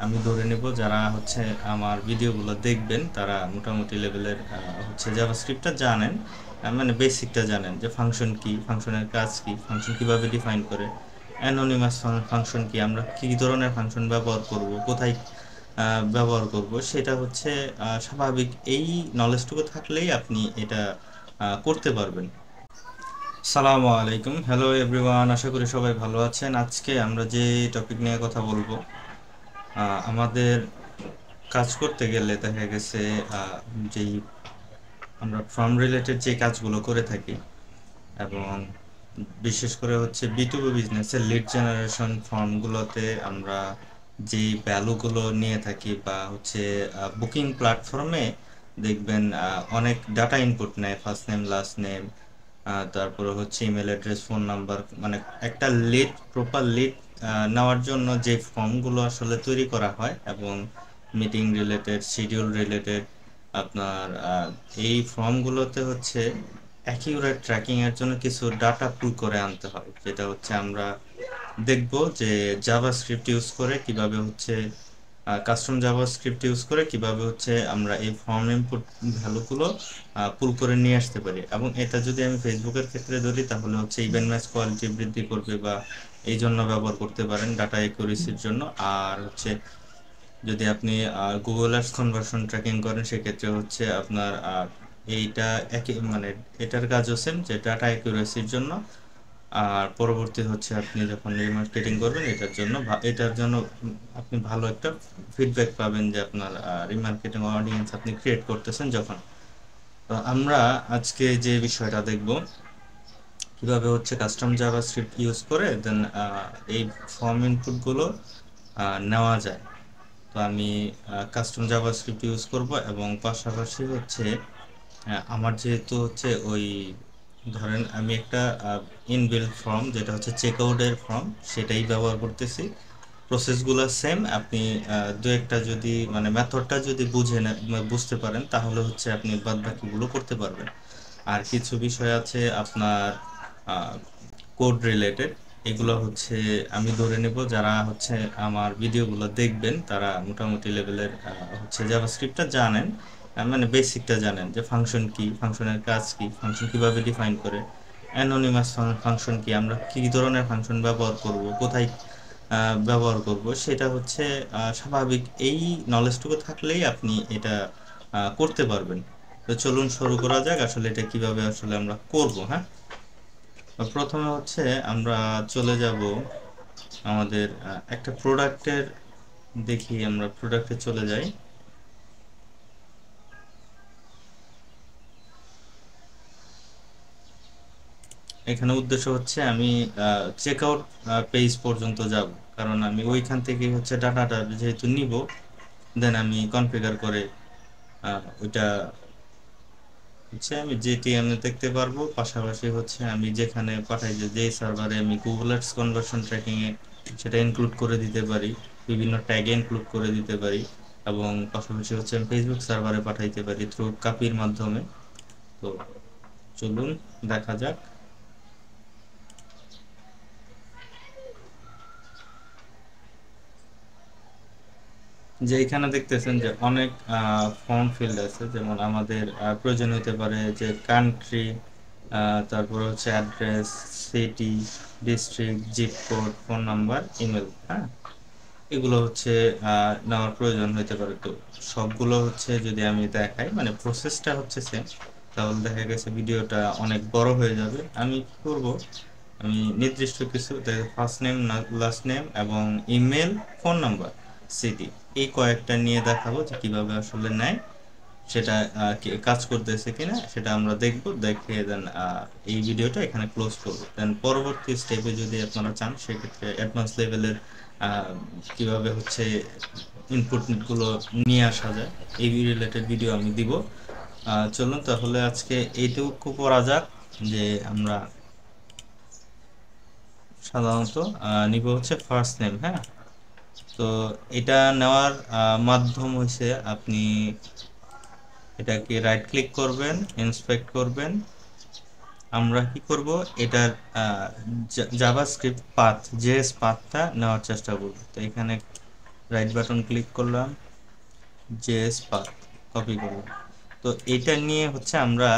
আমি ধরে নেব যারা হচ্ছে আমার ভিডিওগুলো দেখবেন তারা মোটামুটি লেভেলের হচ্ছে জাভাস্ক্রিপ্টটা জানেন, মানে বেসিকটা জানেন যে ফাংশন কি, ফাংশনের কাজ কি, ফাংশন কিভাবে ডিফাইন করে, অ্যানোনিমাস ফাংশন কি, আমরা কি ধরনের ফাংশন ব্যবহার করব, কোথায় ব্যবহার করব, সেটা হচ্ছে স্বাভাবিক। এই নলেজটুকু থাকলেই আপনি এটা করতে পারবেন। সালামু আলাইকুম, হ্যালো এভরিওয়ান, আশা করি সবাই ভালো আছেন। আজকে আমরা যে টপিক নিয়ে কথা বলবো, আমাদের কাজ করতে গেলে দেখা গেছে যেই আমরা ফার্ম রিলেটেড যে কাজগুলো করে থাকি, এবং বিশেষ করে হচ্ছে B2B বিজনেসের লিড জেনারেশন ফর্মগুলোতে আমরা যেই ভ্যালুগুলো নিয়ে থাকি, বা হচ্ছে বুকিং প্ল্যাটফর্মে দেখবেন অনেক ডাটা ইনপুট নেয়, ফার্স্ট নেম, লাস্ট নেম, তারপরে হচ্ছে ইমেল অ্যাড্রেস, ফোন নাম্বার, মানে একটা লিড, প্রপার লিড নেওয়ার জন্য যে ফর্মগুলো আসলে তৈরি করা হয়, এবং মিটিং রিলেটেড, শিডিউল রিলেটেড, আপনার এই ফর্মগুলোতে হচ্ছে অ্যাকিউরেট ট্র্যাকিং এর জন্য কিছু ডাটা পুল করে আনতে হয়, যেটা হচ্ছে আমরা দেখব যে জাভাস্ক্রিপ্ট ইউজ করে কিভাবে হচ্ছে কাস্টম জাভাস্ক্রিপ্ট ইউজ করে কিভাবে হচ্ছে আমরা এই ফর্ম ইনপুট ভ্যালুগুলো পুল করে নিয়ে আসতে পারি। এবং এটা যদি আমি ফেসবুকের ক্ষেত্রে ধরি, তাহলে হচ্ছে ইভেন্ট ম্যাচ কোয়ালিটি বৃদ্ধি করবে, বা এই জন্য ব্যবহার করতে পারেন ডাটা একুরেসির জন্য। আর হচ্ছে যদি আপনি গুগল অ্যাডস কনভার্সন ট্র্যাকিং করেন, সেক্ষেত্রে হচ্ছে আপনার এইটা একই, মানে এটার কাজও সেম, যে ডাটা অ্যাকুরেসির জন্য। আর পরবর্তী হচ্ছে আপনি যখন রিমার্কেটিং করবেন, এটার জন্য আপনি ভালো একটা ফিডব্যাক পাবেন, যে আপনার রিমার্কেটিং অডিয়েন্স আপনি ক্রিয়েট করতেছেন যখন। তো আমরা আজকে যে বিষয়টা দেখব, কিভাবে হচ্ছে কাস্টম জাভাস্ক্রিপ্ট ইউজ করে দেন এই ফর্ম ইনপুটগুলো নেওয়া যায়। তো আমি কাস্টম জাভাস্ক্রিপ্ট ইউজ করব, এবং পাশাপাশি হচ্ছে আমার যেহেতু হচ্ছে ওই, ধরেন আমি একটা ইনবিল্ট ফর্ম, যেটা হচ্ছে চেকআউটের ফর্ম, সেটাই ব্যবহার করতেছি। প্রসেসগুলো সেম। আপনি দু একটা যদি, মানে মেথডটা যদি বুঝতে পারেন, তাহলে হচ্ছে আপনি বাদ বাকিগুলো করতে পারবেন। আর কিছু বিষয় আছে আপনার কোড রিলেটেড, এগুলো হচ্ছে আমি ধরে নেব যারা হচ্ছে আমার ভিডিওগুলো দেখবেন তারা মোটামুটি লেভেলের হচ্ছে জাভাস্ক্রিপ্টটা জানেন, মানে বেসিকটা জানেন যে ফাংশন কি, ফাংশনের কাজ কি, ফাংশন কিভাবে ডিফাইন করে, অ্যানোনিমাস ফাংশন কি, আমরা কি ধরনের ফাংশন ব্যবহার করব, কোথায় ব্যবহার করব, সেটা হচ্ছে স্বাভাবিক। এই নলেজটুকু থাকলেই আপনি এটা করতে পারবেন। তো চলুন শুরু করা যাক, আসলে এটা কিভাবে আসলে আমরা করব। হ্যাঁ, তো প্রথমে হচ্ছে আমরা চলে যাব আমাদের একটা প্রোডাক্টের, দেখি আমরা প্রোডাক্টে চলে যাই। এখানে উদ্দেশ্য হচ্ছে আমি চেক আউট পেজ পর্যন্ত যাব, কারণ আমি ওইখান থেকে হচ্ছে ডাটাটা যেহেতু নিব, দেন আমি কনফিগার করে ওইটা হচ্ছে আমি জিটিএম এ দেখতে পারবো। পাশাপাশি হচ্ছে আমি যেখানে পাঠাই, যে সার্ভারে আমি গুগল অ্যাডস কনভার্সন ট্র্যাকিং এ, সেটা ইনক্লুড করে দিতে পারি, বিভিন্ন ট্যাগে ইনক্লুড করে দিতে পারি, এবং পাশাপাশি হচ্ছে আমি ফেসবুক সার্ভারে পাঠাইতে পারি থ্রু কাপির মাধ্যমে। তো চলুন দেখা যাক। যে এখানে দেখতেছেন যে অনেক ফর্ম ফিল্ড আছে, যেমন আমাদের প্রয়োজন হতে পারে যে কান্ট্রি, তারপর হচ্ছে address, city, district, zip code, phone number, email. হ্যাঁ, এগুলো হচ্ছে নেওয়ার প্রয়োজন হতে পারে। তো সবগুলো হচ্ছে যদি আমি দেখাই, মানে প্রসেসটা হচ্ছে সেম, তাহলে দেখা গেছে ভিডিওটা অনেক বড় হয়ে যাবে। আমি কি করব, আমি নির্দিষ্ট কিছু ফার্স্ট নেম, লাস্ট নেম এবং ইমেল, ফোন নাম্বার, সিটি, এই কয়েকটা নিয়ে দেখাবো যে কিভাবে আসলে নেয়, সেটা কাজ করতেছে কিনা সেটা আমরা দেখব। দেখে দেন এই ভিডিওটা এখানে ক্লোজ করব। দেন পরবর্তী স্টেপে যদি আপনারা চান, সেক্ষেত্রে অ্যাডভান্স লেভেলের কিভাবে হচ্ছে ইনপুট গুলো নিয়ে আসা যায়, এই রিলেটেড ভিডিও আমি দিব। চলুন তাহলে আজকে এইটুকু করা যাক, যে আমরা সাধারণত নিব হচ্ছে ফার্স্ট নেম। হ্যাঁ, তো এটা নেওয়ার মাধ্যম হচ্ছে আপনি এটাকে রাইট ক্লিক করবেন, ইন্সপেক্ট করবেন। আমরা কি করব, এটার জাভাস্ক্রিপ্ট পাথ, জেএস পাথটা নেওয়ার চেষ্টা করব। তো এখানে রাইট বাটন ক্লিক করলাম, জেএস পাথ কপি করলাম। তো এটা নিয়ে হচ্ছে আমরা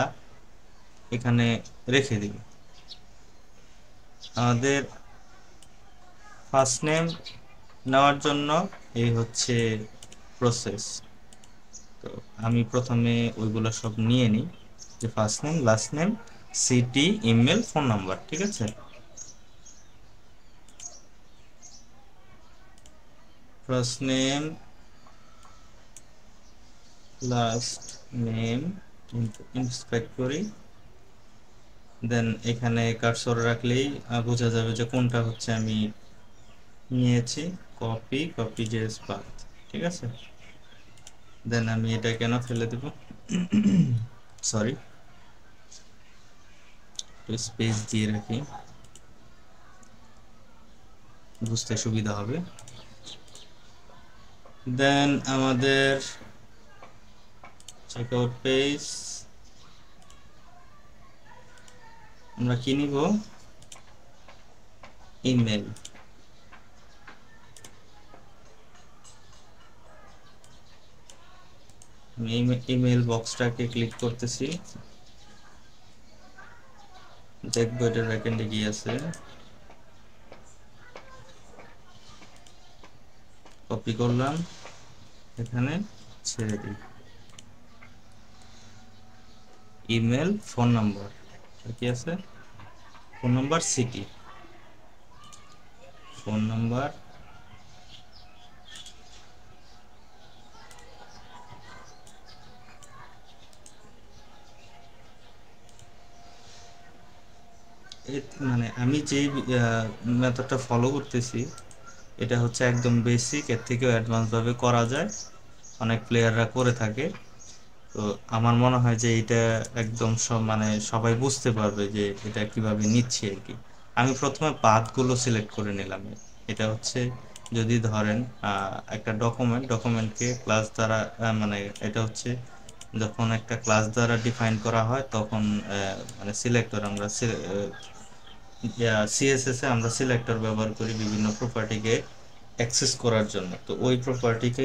এখানে রেখে দিব। আমাদের ফার্স্ট নেম নেওয়ার জন্য এই হচ্ছে প্রসেস। তো আমি প্রথমে ওইগুলো সব নিয়ে নিই, যে first name, last name, city, email, phone number. ঠিক আছে, first name, last name inspect করি, দেন এখানে কার্সর রাখলেই বোঝা যাবে যে কোনটা হচ্ছে আমি নিয়েছি। Copy JS path. ঠিক আছে, দেন আমি এটা কেন ফেলে দেব, সরি, একটু স্পেস দিয়ে রাখি, বুঝতে সুবিধা হবে। দেন আমাদের চেকআউট পেজ, আমরা কি নিব, ইমেল। আমি ইমেল বক্সটাকে ক্লিক করতেছি, দেখবো এটার ব্যাকএন্ডে কি আছে। কপি করলাম, এখানে ছেড়ে দিই, ইমেল, ফোন নাম্বার কি আছে, phone number, city, phone number, মানে আমি যে মেথডটা ফলো করতেছি এটা হচ্ছে একদম বেসিক, এর থেকেও অ্যাডভান্স ভাবে করা যায়, অনেক প্লেয়াররা করে থাকে। তো আমার মনে হয় যে এটা একদম সব মানে সবাই বুঝতে পারবে যে এটা কিভাবে নিচ্ছে আর কি। আমি প্রথমে পাথগুলো সিলেক্ট করে নিলাম। এটা হচ্ছে যদি ধরেন একটা ডকুমেন্টকে ক্লাস দ্বারা মানে এটা হচ্ছে যখন একটা ক্লাস দ্বারা ডিফাইন করা হয় তখন মানে সিলেক্টর আমরা সিএসএস এ আমরা সিলেক্টর ব্যবহার করি বিভিন্ন প্রপার্টিকে অ্যাক্সেস করার জন্য। তো ওই প্রপার্টিকে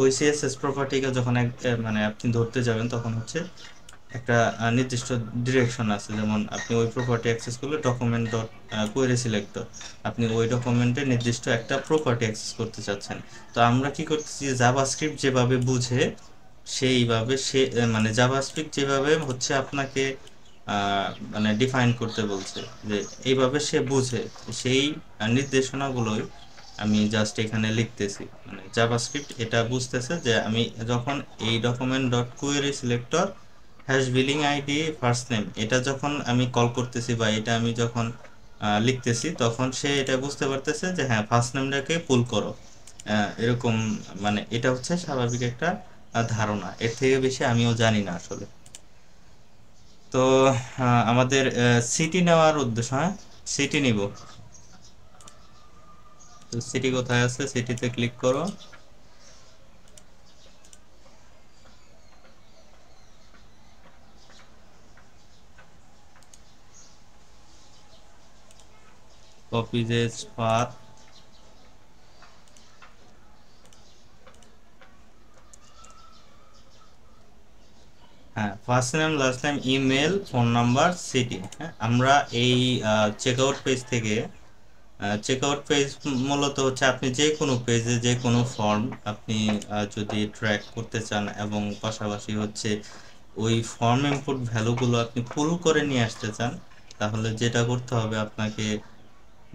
ওই সিএসএস প্রপার্টিকে যখন মানে আপনি ধরতে যাবেন তখন হচ্ছে একটা নির্দিষ্ট ডিরেকশন আছে, যেমন আপনি ওই প্রপার্টি অ্যাক্সেস করলে ডকুমেন্ট ডট কোয়েরি সিলেক্টর, আপনি ওই ডকুমেন্টে নির্দিষ্ট একটা প্রপার্টি অ্যাক্সেস করতে চাচ্ছেন। তো আমরা কি করতেছি, জাভাস্ক্রিপ্ট যেভাবে বুঝে সেইভাবে মানে জাভাস্ক্রিপ্ট যেভাবে হচ্ছে আপনাকে মানে ডিফাইন করতে বলছে, যে এইভাবে সে বুঝে, সেই নির্দেশনাগুলোই আমি জাস্ট এখানে লিখতেছি। মানে জাভাস্ক্রিপ্ট এটা বুঝতেছে যে আমি যখন এই document dot query selector hash billing ID first name এটা যখন আমি কল করতেছি বা এটা আমি যখন লিখতেছি, তখন সে এটা বুঝতে পারতেছে যে হ্যাঁ ফার্স্ট নেমটাকে পুল করো, এরকম। মানে এটা হচ্ছে স্বাভাবিক একটা ধারণা, এর থেকে বেশি আমিও জানি না আসলে। তো আমাদের সিটি নেওয়ার উদ্দেশ্য, হ্যাঁ সিটি নিব। তো সিটি কোথায় আছে, সিটিতে ক্লিক করো, কপি জেস পাথ, হ্যাঁ first name, last name, email, phone number, city. হ্যাঁ আমরা এই চেকআউট পেজ থেকে, চেকআউট পেজ মূলত হচ্ছে আপনি যে কোনো পেজে যে কোনো ফর্ম আপনি যদি ট্র্যাক করতে চান এবং পাশাপাশি হচ্ছে ওই ফর্ম ইনপুট ভ্যালুগুলো আপনি পুল করে নিয়ে আসতে চান, তাহলে যেটা করতে হবে আপনাকে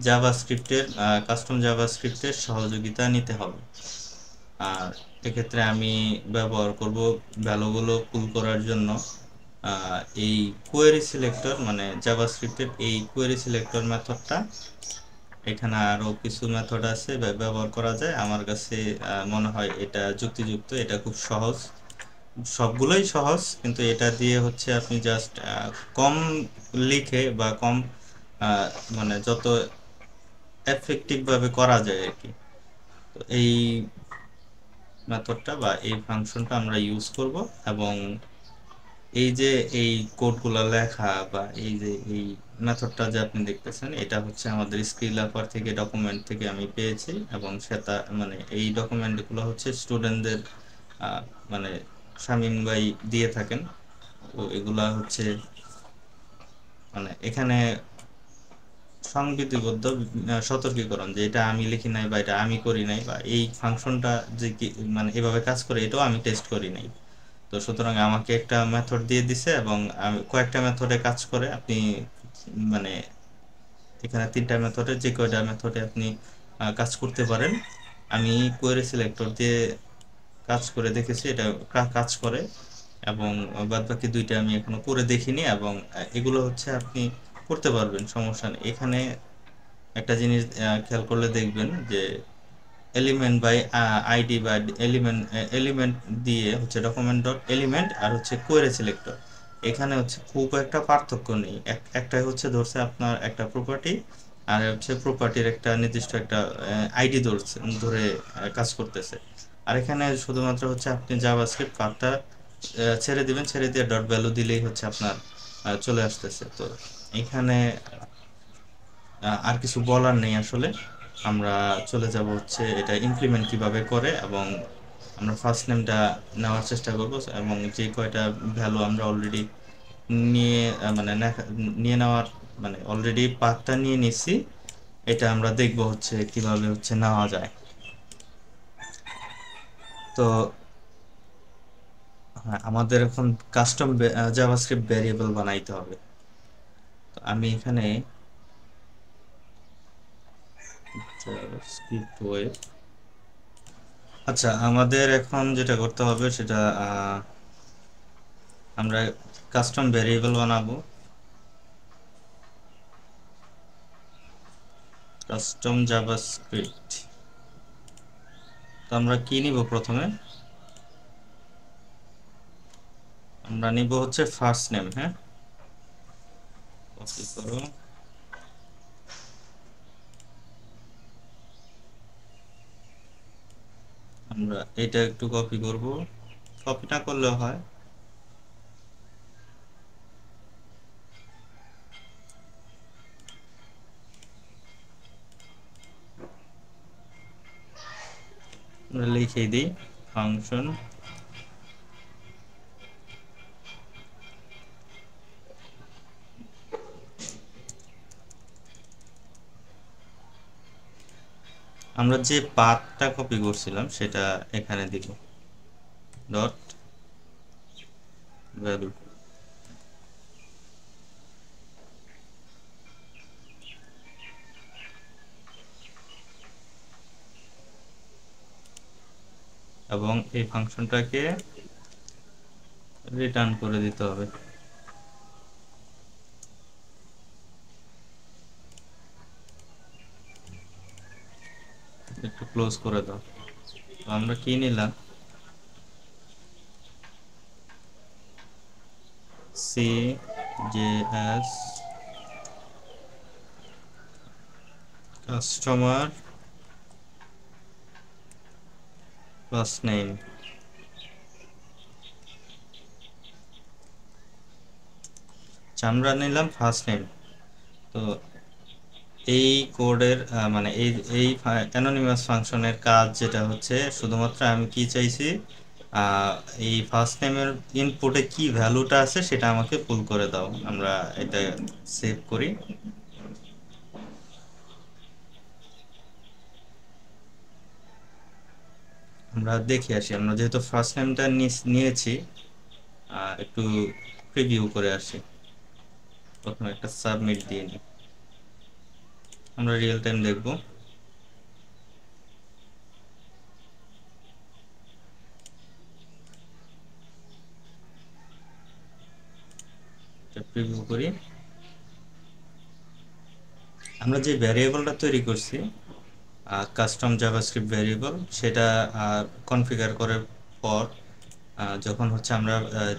জাভাস্ক্রিপ্টের কাস্টম জাভাস্ক্রিপ্টের সহযোগিতা নিতে হবে। আর এক্ষেত্রে আমি ব্যবহার করব ভ্যালুগুলো পুল করার জন্য এই কোয়েরি সিলেক্টর, মানে জাভাস্ক্রিপ্টের এই কোয়েরি সিলেক্টর মেথডটা। এখানে আরো কিছু মেথড আছে ব্যবহার করা যায়, আমার কাছে মনে হয় এটা যুক্তিযুক্ত, এটা খুব সহজ, সবগুলোই সহজ, কিন্তু এটা দিয়ে হচ্ছে আপনি জাস্ট কম লিখে বা কম মানে যত এফেক্টিভ ভাবে করা যায় আর কি। তো এই মেথডটা বা এই ফাংশনটা আমরা ইউজ করব, এবং এই যে এই কোডগুলো লেখা বা এই যে এই মেথডটা যে আপনি দেখতেছেন এটা হচ্ছে আমাদের স্কিল অ্যাপার থেকে ডকুমেন্ট থেকে আমি পেয়েছি, এবং সেটা মানে এই ডকুমেন্টগুলো হচ্ছে স্টুডেন্টদের মানে শামীম ভাই দিয়ে থাকেন। তো এগুলা হচ্ছে মানে এখানে সংবিধিবদ্ধ সতর্কীকরণ যে এটা আমি লিখি নাই বা এটা আমি করি নাই বা এই ফাংশনটা যে মানে এভাবে কাজ করে এটাও আমি টেস্ট করি নাই। তো সুতরাং আমাকে একটা মেথড দিয়ে দিছে এবং আমি কয়েকটা মেথডে কাজ করে আপনি মানে এখানে 3টা মেথডে যে কয়টা মেথডে আপনি কাজ করতে পারেন। আমি কোয়েরি সিলেক্টর দিয়ে কাজ করে দেখেছি এটা কাজ করে, এবং বাদ বাকি 2টা আমি এখনো করে দেখিনি, এবং এগুলো হচ্ছে আপনি করতে পারবেন, সমস্যা নেই। এখানে একটা জিনিস খেয়াল করলে দেখবেন যে এলিমেন্ট বাই আইডি বা এলিমেন্ট এলিমেন্ট দিয়ে হচ্ছে ডকুমেন্ট ডট এলিমেন্ট আর হচ্ছে কোয়েরি সিলেক্টর, এখানে হচ্ছে খুব একটা পার্থক্য নেই। একটাই হচ্ছে ধরছে আপনার একটা প্রপার্টি, আর হচ্ছে প্রপার্টির একটা নির্দিষ্ট একটা আইডি ধরছে ধরে কাজ করতেছে। আর এখানে শুধুমাত্র হচ্ছে আপনি জাভাস্ক্রিপ্ট পাথটা ছেড়ে দিবেন, ছেড়ে দিয়ে ডট ভ্যালু দিলেই হচ্ছে আপনার চলে আসতেছে। তো এখানে আর কিছু বলার নেই আসলে। আমরা চলে যাব হচ্ছে এটা ইমপ্লিমেন্ট কিভাবে করে, এবং আমরা ফার্স্ট নেমটা নেওয়ার চেষ্টা করব, এবং যে কয়টা ভ্যালু আমরা অলরেডি নিয়ে মানে নিয়ে নেওয়ার মানে অলরেডি পাথটা নিয়ে নিছি, এটা আমরা দেখব হচ্ছে কিভাবে হচ্ছে নেওয়া যায়। তো হ্যাঁ, আমাদের এখন কাস্টম জাভাস্ক্রিপ্ট ভ্যারিয়েবল বানাইতে হবে। তো আমি এখানে জাভাস্ক্রিপ্ট ওয়েব, আচ্ছা আমাদের এখন যেটা করতে হবে সেটা আমরা কাস্টম ভ্যারিয়েবল বানাবো। কাস্টম জাভাস্ক্রিপ্ট, তো আমরা কি নিব প্রথমে? আমরা নিব হচ্ছে ফার্স্ট নেম। হ্যাঁ, কপি করো, আমরা এটা একটু কপি করব, কপি না করলেও হয়। আমরা লিখে দিই ফাংশন আমরা যে পাথটা কপি করছিলাম সেটা এখানে দিব ডট ভ্যালু, এবং এই ফাংশনটাকে রিটার্ন করে দিতে হবে। একটু ক্লোজ করে দাও। তো আমরা কি নিলাম? CJS কাস্টমার ফার্স্ট নেম, আমরা নিলাম ফার্স্ট নেম। তো এই কোডের মানে এই এই অ্যানোনিমাস ফাংশনের কাজ যেটা হচ্ছে শুধুমাত্র আমি কি চাইছি, আহ, এই ফার্স্ট নেমের ইনপুটে কি ভ্যালুটা আছে সেটা আমাকে পুল করে দাও। আমরা এটা সেভ করি। আমরা দেখে আসি, আমরা যেহেতু ফার্স্ট নেমটা নিয়েছি, একটু প্রিভিউ করে আসি। প্রথমে একটা সাবমিট দিয়ে নিই, আমরা রিয়েল টাইম দেখবো। প্রিভিউ করি। আমরা যে ভ্যারিয়েবলটা তৈরি করছি কাস্টম জাভাস্ক্রিপ্ট ভ্যারিয়েবল, সেটা কনফিগার করার পর যখন হচ্ছে আমরা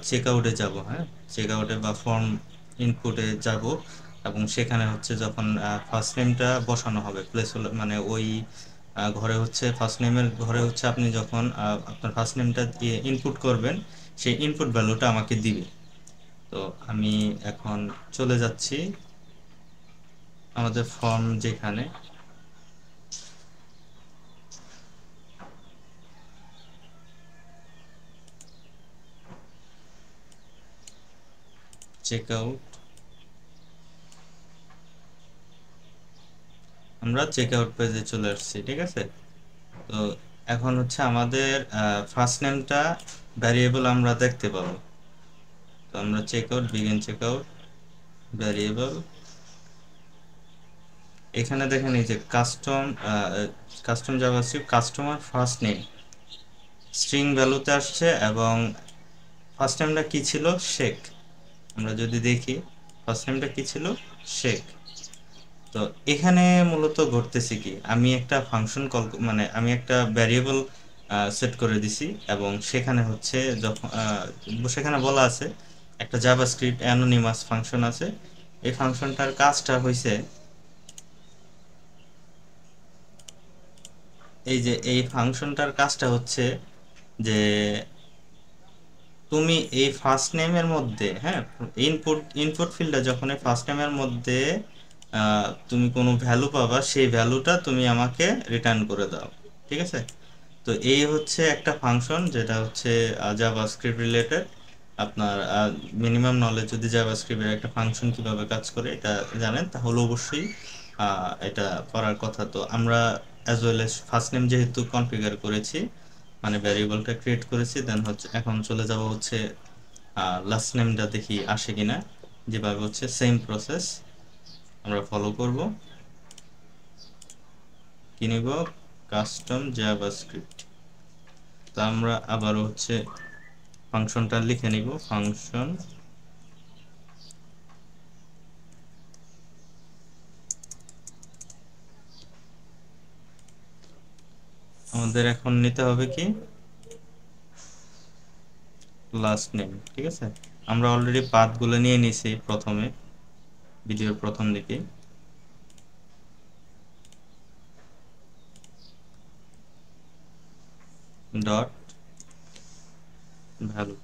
চেক আউটে যাব, হ্যাঁ চেক আউটে বা ফর্ম ইনপুটে যাব, এবং সেখানে হচ্ছে যখন ফার্স্ট নেমটা বসানো হবে প্লেস মানে ওই ঘরে হচ্ছে ফার্স্ট নেমের ঘরে হচ্ছে আপনি যখন আপনার ফার্স্ট নেমটা ইনপুট করবেন সেই ইনপুট ভ্যালুটা আমাকে দিবে। তো আমি এখন চলে যাচ্ছি আমাদের ফর্ম যেখানে চেকআউট, আমরা চেকআউট পেজে চলে আসছি, ঠিক আছে। তো এখন হচ্ছে আমাদের ফার্স্ট নেমটা ভ্যারিয়েবল আমরা দেখতে পাবো। তো আমরা চেকআউট, বিগিন চেকআউট, ভ্যারিয়েবল, এখানে দেখেন এই যে custom JavaScript customer first name string ভ্যালুতে আসছে, এবং ফার্স্ট নেমটা কি ছিল, শেখ। আমরা যদি দেখি ফার্স্ট নেমটা কি ছিল, শেখ। তো এখানে মূলত ঘটতেছে কি, আমি একটা ফাংশন কল, মানে আমি একটা ভ্যারিয়েবল সেট করে দিছি, এবং সেখানে হচ্ছে যখন সেখানে বলা আছে একটা জাভাস্ক্রিপ্ট অ্যানোনিমাস ফাংশন আছে। এই ফাংশনটার কাজটা হইছে এই যে এই ফাংশনটার কাজটা হচ্ছে যে তুমি এই ফার্স্ট নেমের মধ্যে, হ্যাঁ, ইনপুট ফিল্ডে যখন এই ফার্স্ট নেমের মধ্যে তুমি কোনো ভ্যালু পাবা, সেই ভ্যালুটা তুমি আমাকে রিটার্ন করে দাও, ঠিক আছে। তো এই হচ্ছে একটা ফাংশন যেটা হচ্ছে জাভাস্ক্রিপ্ট রিলেটেড। আপনার মিনিমাম নলেজ যদি জাভাস্ক্রিপ্টের একটা ফাংশন কিভাবে কাজ করে এটা জানেন, তাহলে অবশ্যই এটা করার কথা। তো আমরা as well as first name যেহেতু কনফিগার করেছি, মানে ভ্যারিয়েবলটা ক্রিয়েট করেছি, দেন হচ্ছে এখন চলে যাব হচ্ছে লাস্ট নেমটা দেখি আসে কিনা। যেভাবে হচ্ছে সেম প্রসেস আমরা ফলো করব। কি নিব, কাস্টম জাভাস্ক্রিপ্ট। তো আমরা আবার হচ্ছে ফাংশনটা লিখে নিব, ফাংশন আমাদের এখন নিতে হবে কি, লাস্ট নেম, ঠিক আছে। আমরা অলরেডি পাথগুলো নিয়ে নিছি প্রথমে, ভিডিওর প্রথম দিকে। ডট ভ্যালু,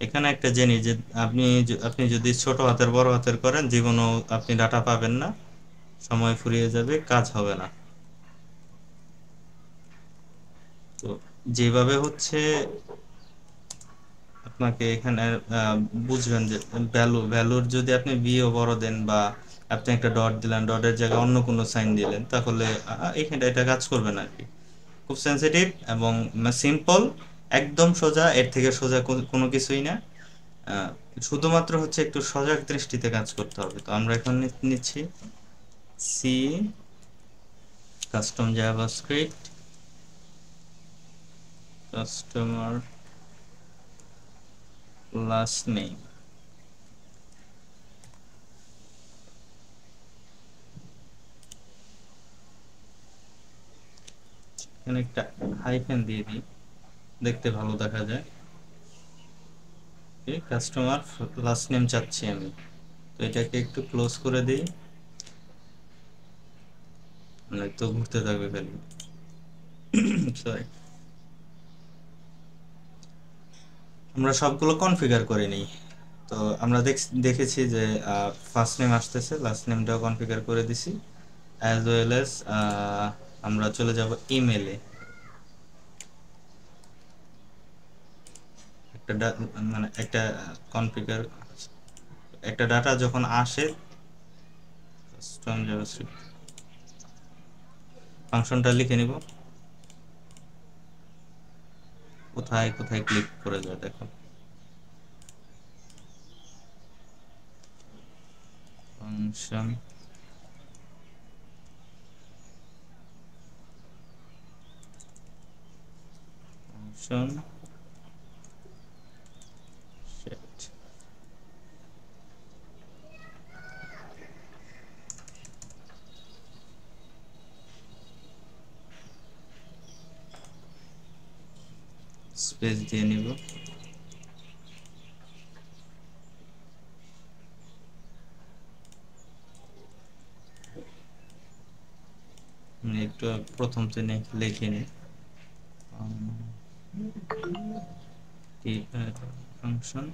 এখানে একটা জিনিস যে আপনি যদি ছোট হাতের বড় হাতের করেন, জীবনও আপনি ডাটা পাবেন না, সময় ফুরিয়ে যাবে, কাজ হবে না। তো যেভাবে হচ্ছে আপনাকে এখানে বুঝবেন যে ভ্যালুর যদি আপনি বিও বড় দেন, বা আপনি একটা ডট দিলেন, ডটের জায়গায় অন্য কোনো সাইন দিলেন, তাহলে এখানে এটা কাজ করবে না আর কি। খুব সেন্সিটিভ এবং সিম্পল, একদম সোজা, এর থেকে সোজা কোনো কিছুই না। আহ, শুধুমাত্র হচ্ছে একটু সজাগ দৃষ্টিতে কাজ করতে হবে। তো আমরা এখন নিচ্ছি C custom JavaScript customer last name. এখানে একটা হাইফেন দিয়ে দিই, দেখতে ভালো দেখা যায়। কাস্টমার লাস্ট নেম চাচ্ছি আমি, তো এটাকে একটু ক্লোজ করে দিই, তো ঘুরতে থাকবে খালি। সরি, আমরা সবগুলো কনফিগার করে নিই। তো আমরা দেখেছি যে ফার্স্ট নেম আসতেছে, লাস্ট নেমটাও কনফিগার করে দিছি, অ্যাজ ওয়েল এস আমরা চলে যাব ইমেলে। একটা মানে একটা কনফিগার, একটা ডাটা যখন আসে, কাস্টম জাভাস্ক্রিপ্ট ফাংশনটা লিখে নিব, কোথায় কোথায় ক্লিক করে যায় দেখো, ফাংশন ফাংশন সেট স্পেস দিয়ে নিব। একটু প্রথম থেকে লিখে নিই, ফাংশন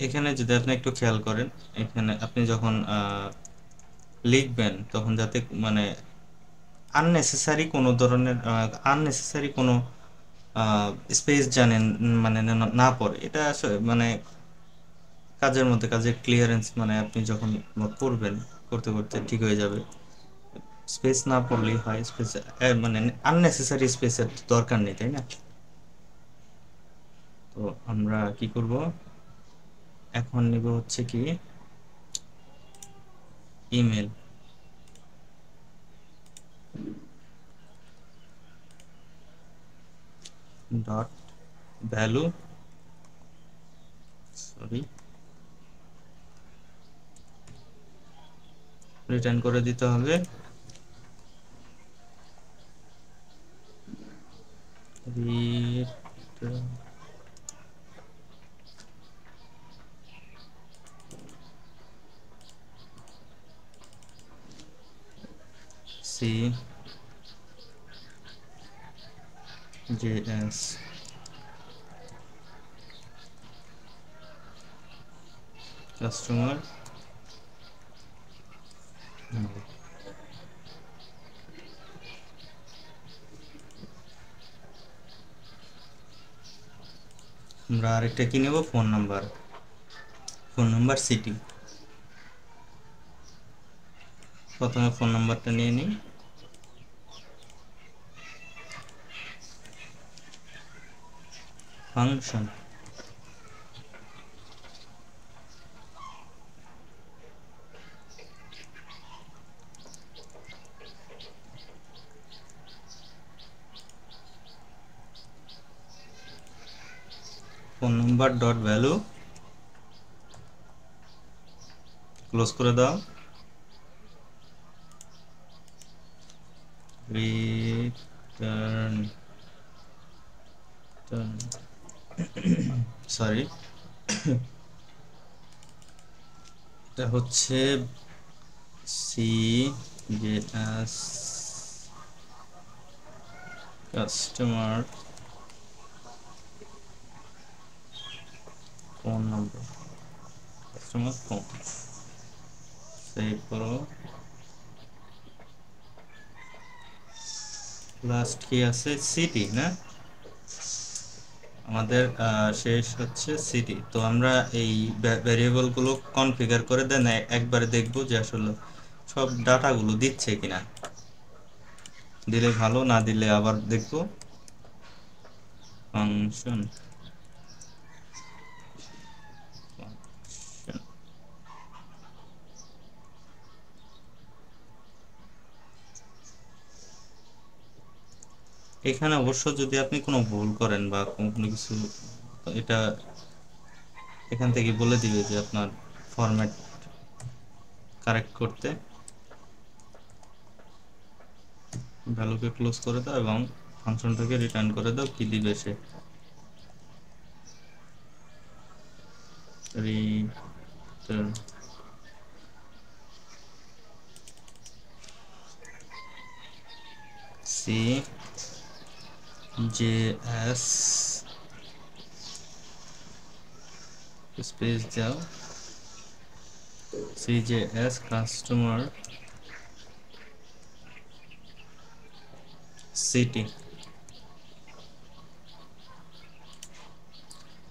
এখানে যদি আপনি একটু খেয়াল করেন, এখানে আপনি যখন লিখবেন তখন যাতে মানে আননেসেসারি কোনো ধরনের আননেসেসারি কোনো স্পেস জানেন মানে না পড়ে, এটা আসলে মানে কাজের মধ্যে কাজের ক্লিয়ারেন্স মানে আপনি যখন করবেন করতে করতে ঠিক হয়ে যাবে। স্পেস না পড়লেই হয়, স্পেস মানে আননেসেসারি স্পেসের দরকার নেই, তাই না? তো আমরা কি করব, এখন নিব হচ্ছে কি email dot value, sorry return করে দিতে হবে return C JS কাস্টমার। আমরা আরেকটা কি নেব, phone number, phone number city. প্রথমে ফোন নাম্বারটা নিয়ে নিই, function phone number dot value, close করে দাও, রিটার্ন সরি এটা হচ্ছে C JS customer phone number, customer phone, save করো। লাস্ট কি আছে, সিটি না, আমাদের শেষ হচ্ছে সিটি। তো আমরা এই ভ্যারিয়েবলগুলো কনফিগার করে দেন একবারে দেখবো যে আসলে সব ডাটাগুলো দিচ্ছে কিনা, দিলে ভালো, না দিলে আবার দেখবো। ফাংশন এখানে অবশ্য যদি আপনি কোনো ভুল করেন বা কোনো কিছু, এটা এখান থেকে বলে দিবে যে আপনার ফরম্যাট কারেক্ট করতে। ভ্যালুকে ক্লোজ করে দাও এবং ফাংশনটাকে রিটার্ন করে দাও, কি দিবে সে, রিটার্ন সি জেএস স্পেস দাও CJS কাস্টমার সিটি।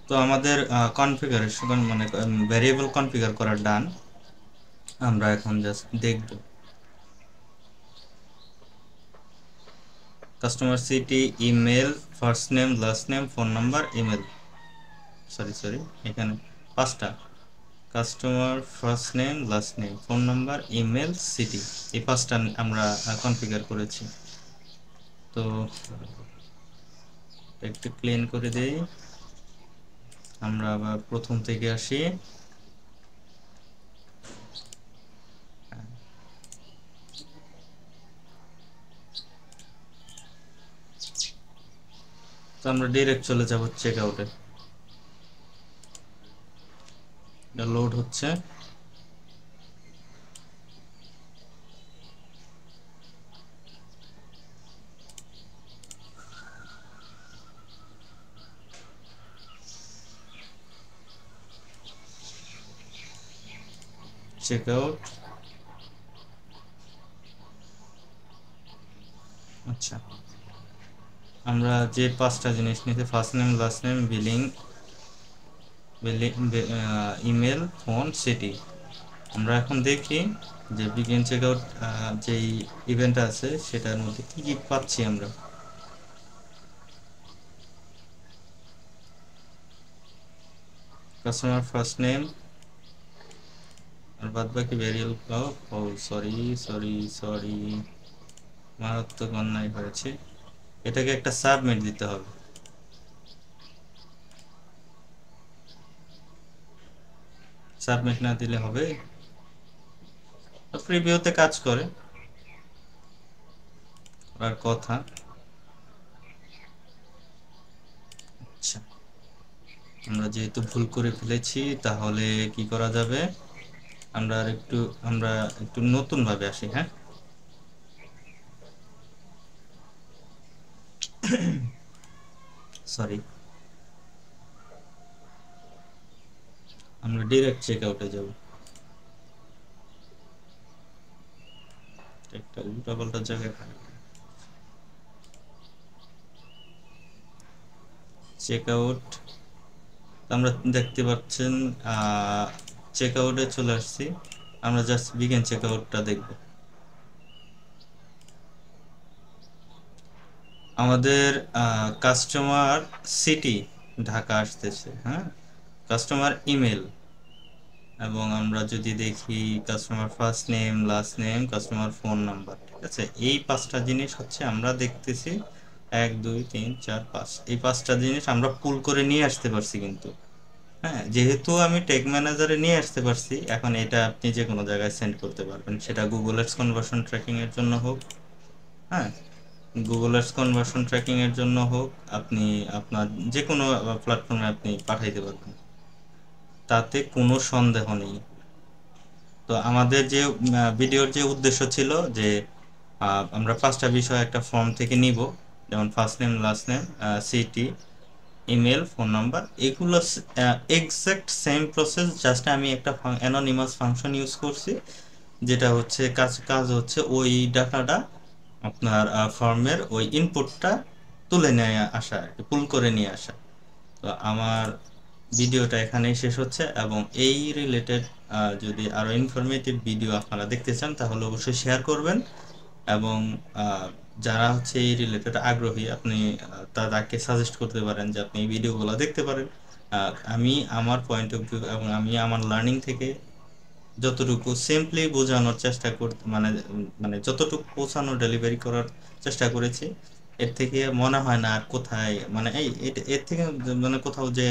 তো আমাদের কনফিগারেশন মানে ভ্যারিয়েবল কনফিগার করা ডান। আমরা এখন জাস্ট দেখব customer city, email, first name, last name, phone number, email, sorry এখানে পাঁচটা, customer first name, last name, phone number, email, city, এই পাঁচটা আমরা কনফিগার করেছি। তো একটু ক্লিন করে দেই, আমরা আবার প্রথম থেকে আসি। তো আমরা ডিরেক্ট চলে যাব চেক আউটে, এটা লোড হচ্ছে। Check out. আচ্ছা, আমরা যে 5টা জিনিস নিতে, first name, last name, billing, email, phone, city. আমরা এখন দেখি যে বিগিন চেক আউট যেই ইভেন্ট আছে সেটার মধ্যে কি কি পাচ্ছি আমরা। কাস্টমার ফার্স্ট নেম আর বাদ বাকি ভ্যারিয়েবল। ও সরি সরি সরি, মারাত্মক অন্যায় হয়েছে। এটাকে একটা সাবমিট দিতে হবে। সাবমিট না দিলে হবে? প্রিভিউতে কাজ করে আর কথা। আচ্ছা, আমরা যেহেতু ভুল করে ফেলেছি তাহলে কি করা যাবে, আমরা একটু নতুন ভাবে আসি। হ্যাঁ, সরি, আমরা ডিরেক্ট চেক আউটে যাব। একটা উল্টা পাল্টা জায়গায় চেক আউট। আমরা দেখতে পাচ্ছেন চেক আউটে চলে আসছি। আমরা জাস্ট বিগিন চেক আউটটা দেখব। আমাদের কাস্টমার সিটি ঢাকা আসতেছে। হ্যাঁ, কাস্টমার ইমেল, এবং আমরা যদি দেখি customer first name, last name, customer phone number. ঠিক আছে, এই 5টা জিনিস হচ্ছে আমরা দেখতেছি। 1 2 3 4 5, এই 5টা জিনিস আমরা পুল করে নিয়ে আসতে পারছি কিন্তু। হ্যাঁ, যেহেতু আমি ট্যাগ ম্যানেজারে নিয়ে আসতে পারছি, এখন এটা আপনি যে কোনো জায়গায় সেন্ড করতে পারবেন, সেটা গুগল অ্যাডস কনভার্সন ট্র্যাকিং এর জন্য হোক। হ্যাঁ, গুগল অ্যাডস কনভার্সন ট্র্যাকিং এর জন্য হোক, আপনি আপনার যে কোনো প্ল্যাটফর্মে আপনি পাঠাইতে পারবেন, তাতে কোনো সন্দেহ নেই। তো আমাদের যে ভিডিওর যে উদ্দেশ্য ছিল যে আমরা 5টা বিষয় একটা ফর্ম থেকে নিব, যেমন first name, last name, city, email, phone number, এগুলো এক্সাক্ট সেম প্রসেস, জাস্ট আমি একটা অ্যানোনিমাস ফাংশন ইউজ করছি, যেটা হচ্ছে কাজ কাজ হচ্ছে ওই ডাটাটা আপনার ফর্মের ওই ইনপুটটা তুলে নিয়ে আসা, পুল করে নিয়ে আসা। তো আমার ভিডিওটা এখানেই শেষ হচ্ছে, এবং এই রিলেটেড যদি আরো ইনফরমেটিভ ভিডিও আপনারা দেখতে চান তাহলে অবশ্যই শেয়ার করবেন। এবং যারা হচ্ছে এই রিলেটেড আগ্রহী, আপনি তাদেরকে সাজেস্ট করতে পারেন যে আপনি এই ভিডিওগুলো দেখতে পারেন। আমি আমার পয়েন্ট অফ ভিউ এবং আমি আমার লার্নিং থেকে যতটুকু সিম্পলি বোঝানোর চেষ্টা করতে, মানে যতটুকু পৌঁছানো ডেলিভারি করার চেষ্টা করেছি, এর থেকে মনে হয় না আর কোথায়, মানে এর থেকে মানে কোথাও যে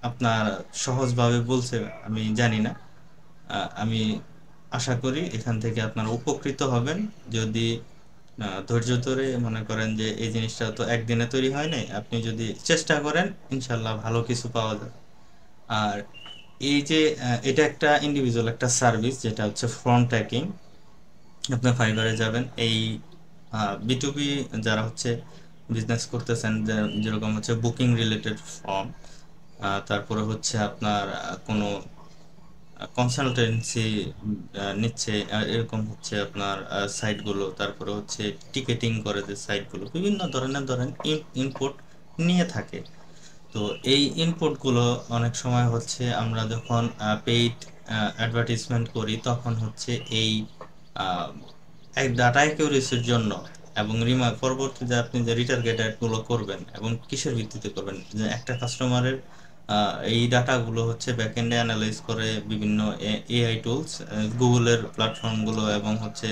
আপনার সহজভাবে বলছে আমি জানি না। আমি আশা করি এখান থেকে আপনারা উপকৃত হবেন। যদি ধৈর্য ধরে, মনে করেন যে এই জিনিসটা তো একদিনে তৈরি হয় নাই, আপনি যদি চেষ্টা করেন ইনশাল্লাহ ভালো কিছু পাওয়া যাবে। আর এই যে এটা একটা ইন্ডিভিজুয়াল একটা সার্ভিস, যেটা হচ্ছে ফর্ম ট্র্যাকিং। আপনি ফাইবারে যাবেন, এই বিটুবি যারা হচ্ছে বিজনেস করতেছেন, যেরকম হচ্ছে বুকিং রিলেটেড ফর্ম, তারপরে হচ্ছে আপনার কোনো কনসালটেন্সি নিচ্ছে, এরকম হচ্ছে আপনার সাইটগুলো, তারপরে হচ্ছে টিকেটিং করে যে সাইটগুলো, বিভিন্ন ধরনের ধরেন ইনপুট নিয়ে থাকে। তো এই ইনপুটগুলো অনেক সময় হচ্ছে আমরা যখন পেইড অ্যাডভার্টিজমেন্ট করি তখন হচ্ছে এই আহ, এক ডাটা অ্যাকিউরেসির জন্য, এবং পরবর্তীতে আপনি যে রিটার্গেট গুলো করবেন এবং কিসের ভিত্তিতে করবেন, যে একটা কাস্টমারের এই ডাটাগুলো হচ্ছে ব্যাকএন্ডে অ্যানালাইজ করে বিভিন্ন এআই টুলস, গুগলের প্ল্যাটফর্মগুলো এবং হচ্ছে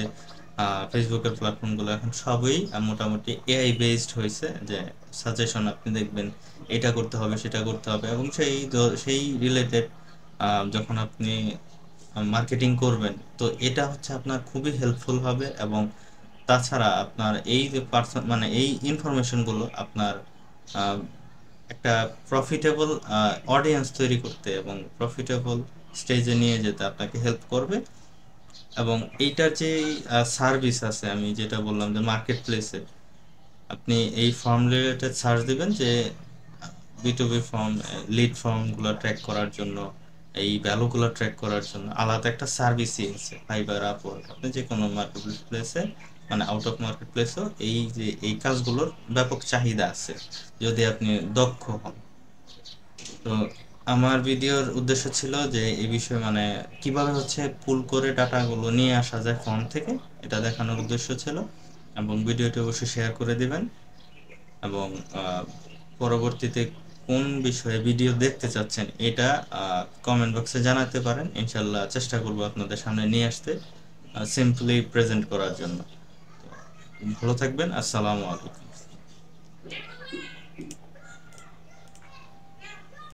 ফেসবুকের প্ল্যাটফর্মগুলো এখন সবই মোটামুটি এআই বেসড হয়েছে, যে সাজেশন আপনি দেখবেন এটা করতে হবে সেটা করতে হবে, এবং সেই রিলেটেড যখন আপনি মার্কেটিং করবেন, তো এটা হচ্ছে আপনার খুবই হেল্পফুল হবে। এবং তাছাড়া আপনার এই যে পার্সন, মানে এই ইনফরমেশনগুলো আপনার আহ, একটা প্রফিটেবল অডিয়েন্স তৈরি করতে এবং প্রফিটেবল স্টেজে নিয়ে যেতে আপনাকে হেল্প করবে। এবং এইটার যে সার্ভিস আছে, আমি যেটা বললাম যে মার্কেট প্লেসে আপনি এই ফর্ম রিলেটেড সার্চ দিবেন যে বিটুবি ফর্ম, লিড ফর্মগুলো ট্র্যাক করার জন্য, এই ভ্যালুগুলো ট্র্যাক করার জন্য আলাদা একটা সার্ভিসই আছে, ফাইবার, আপওয়ার্ক। আপনি যে কোনো মার্কেট প্লেসে, মানে আউট অফ মার্কেট প্লেসও এই যে এই কাজগুলোর ব্যাপক চাহিদা আছে যদি আপনি দক্ষ হন। তো আমার ভিডিওর উদ্দেশ্য ছিল যে এই বিষয়ে মানে কিভাবে হচ্ছে পুল করে ডাটাগুলো নিয়ে আসা যায় ফর্ম থেকে, এটা দেখানোর উদ্দেশ্য ছিল। এবং ভিডিওটি অবশ্যই শেয়ার করে দিবেন। এবং পরবর্তীতে কোন বিষয়ে ভিডিও দেখতে চাচ্ছেন এটা কমেন্ট বক্সে জানাতে পারেন। ইনশাল্লাহ চেষ্টা করব আপনাদের সামনে নিয়ে আসতে, সিম্পলি প্রেজেন্ট করার জন্য। ভালো থাকবেন। আসসালামু আলাইকুম।